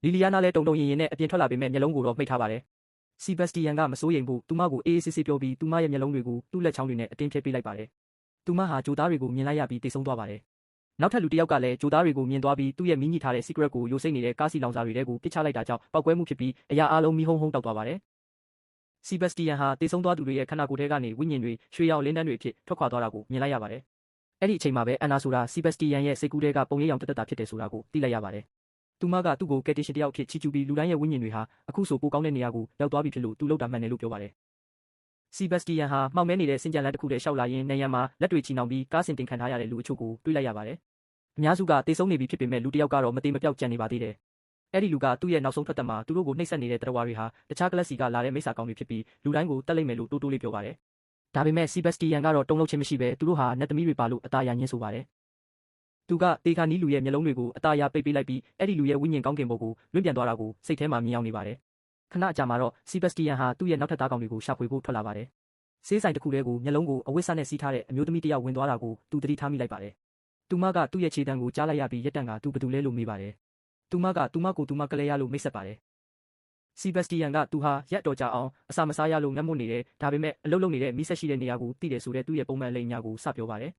လီလီယာနာလည်းတုံတုံရင်ရင်နဲ့အပြင်ထွက်လာပေမဲ့မျက်လုံးကိုတော့မှိတ်ထားပါတယ်။စီဘက်စတီယန်ကမစိုးရိမ်ဘူးသူမကိုအေးအေးဆေးဆေးပြောပြီးသူမရဲ့မျက်လုံးတွေကိုသူ့လက်ချောင်းတွေနဲ့အတင်းဖြဲပေးလိုက်ပါတယ်။သူမဟာဂျိုသားတွေကိုမြင်လိုက်ရပြီးတိတ်ဆုံးသွားပါတယ်။နောက်ထပ်လူတစ်ယောက်ကလည်းဂျိုသားတွေကိုမြင်သွားပြီးသူ့ရဲ့မီးညစ်ထားတဲ့ secret ကိုယိုစိမ့်နေတဲ့ကားစီလောင်စာတွေထဲကိုပစ်ချလိုက်တာကြောင့်ပောက်ကွဲမှုဖြစ်ပြီးအရာအလုံးမီးဟုံးဟုံးတောက်သွားပါတယ်။စီဘက်စတီယန်ဟာတိတ်ဆုံးသွားသူတွေရဲ့ခန္ဓာကိုယ်ထဲကနေဝိညာဉ်တွေရွှေရောင်လင်းတန်းတွေအဖြစ်ထွက်ခွာသွားတာကိုမြင်လိုက်ရပါတယ်။အဲ့ဒီအချိန်မှာပဲအန်နာဆိုတာစီဘက်စတီယန်ရဲ့စိတ်ကူးထဲကပုံရိပ်ရောင်တက်တက်တာဖြစ်တယ်ဆိုတာကိုသိလိုက်ရပါတယ်။သူမကသူ့ကိုကယ်တင်ရှင်တယောက်အဖြစ်ချီးကျူးပြီးလူတိုင်းရဲ့ဝိညာဉ်တွေဟာအခုဆိုပိုကောင်းတဲ့နေရာကိုရောက်သွားပြီဖြစ်လို့သူလှုပ်တာမှန်တယ်လို့ပြောပါတယ်။စီဘက်စတီယန်ဟာမှောင်မဲနေတဲ့စင်ကြံလန်းတစ်ခုထဲရှောက်လာရင်းနေရန်မှာလက်တွေချီနှောင်ပြီးကားစင်တင်ခံထားရတဲ့လူအချို့ကိုတွေ့လိုက်ရပါတယ်။အများစုကတေဆုံးနေပြီဖြစ်ပေမဲ့လူတစ်ယောက်ကတော့မတေမပြောက်ကြံနေပါသေးတယ်။အဲ့ဒီလူကသူ့ရဲ့နောက်ဆုံးထွက်သက်မှာသူတို့ကိုနှိပ်စက်နေတဲ့တရဝါတွေဟာတခြားကလပ်စီကလာတဲ့မိစ္ဆာကောင်းတွေဖြစ်ပြီးလူတိုင်းကိုတက်လိုက်မယ်လို့တိုးတိုးလေးပြောပါတယ်။ဒါပေမဲ့စီဘက်စတီယန်ကတော့တုံ့လောက်ခြင်းမရှိပဲသူတို့ဟာနတ်သမီးတွေပါလို့အသားရညင်းဆိုပါတယ်။သူကတေခါနီးလူရဲ့မျက်လုံးတွေကိုအသားရပိတ်ပေးလိုက်ပြီးအဲ့ဒီလူရဲ့ဝိညာဉ်ကောင်းကင်ဘုံကိုလွင့်ပြန်သွားတာကိုစိတ်ထဲမှာမြင်အောင်နေပါတယ်။ခဏအကြာမှာတော့စီဘက်စတီယန်ဟာသူ့ရဲ့နောက်ထပ်သားကောင်တွေကိုရှာဖွေဖို့ထွက်လာပါတယ်။ဆေးဆိုင်တစ်ခုထဲကိုမျက်လုံးကိုအဝတ်စားနဲ့စီးထားတဲ့အမျိုးသမီးတစ်ယောက်ဝင်သွားတာကိုသူသတိထားမိလိုက်ပါတယ်။သူမကသူ့ရဲ့ခြေတံကိုကြားလိုက်ရပြီးရက်တံကသူဘယ်သူလဲလို့မေးပါတယ်။သူမကသူမကိုသူမကလေးရလို့မိတ်ဆက်ပါတယ်။စီဘက်စတီယန်ကသူဟာရက်တော်ကြအောင်အစာမစားရလို့ငတ်မွတ်နေတယ်ဒါပေမဲ့အလုပ်လုပ်နေတဲ့မိဆက်ရှိတဲ့နေရာကိုသိတယ်ဆိုတဲ့သူ့ရဲ့ပုံမှန်လိမ်ညာကိုစပြောပါတယ်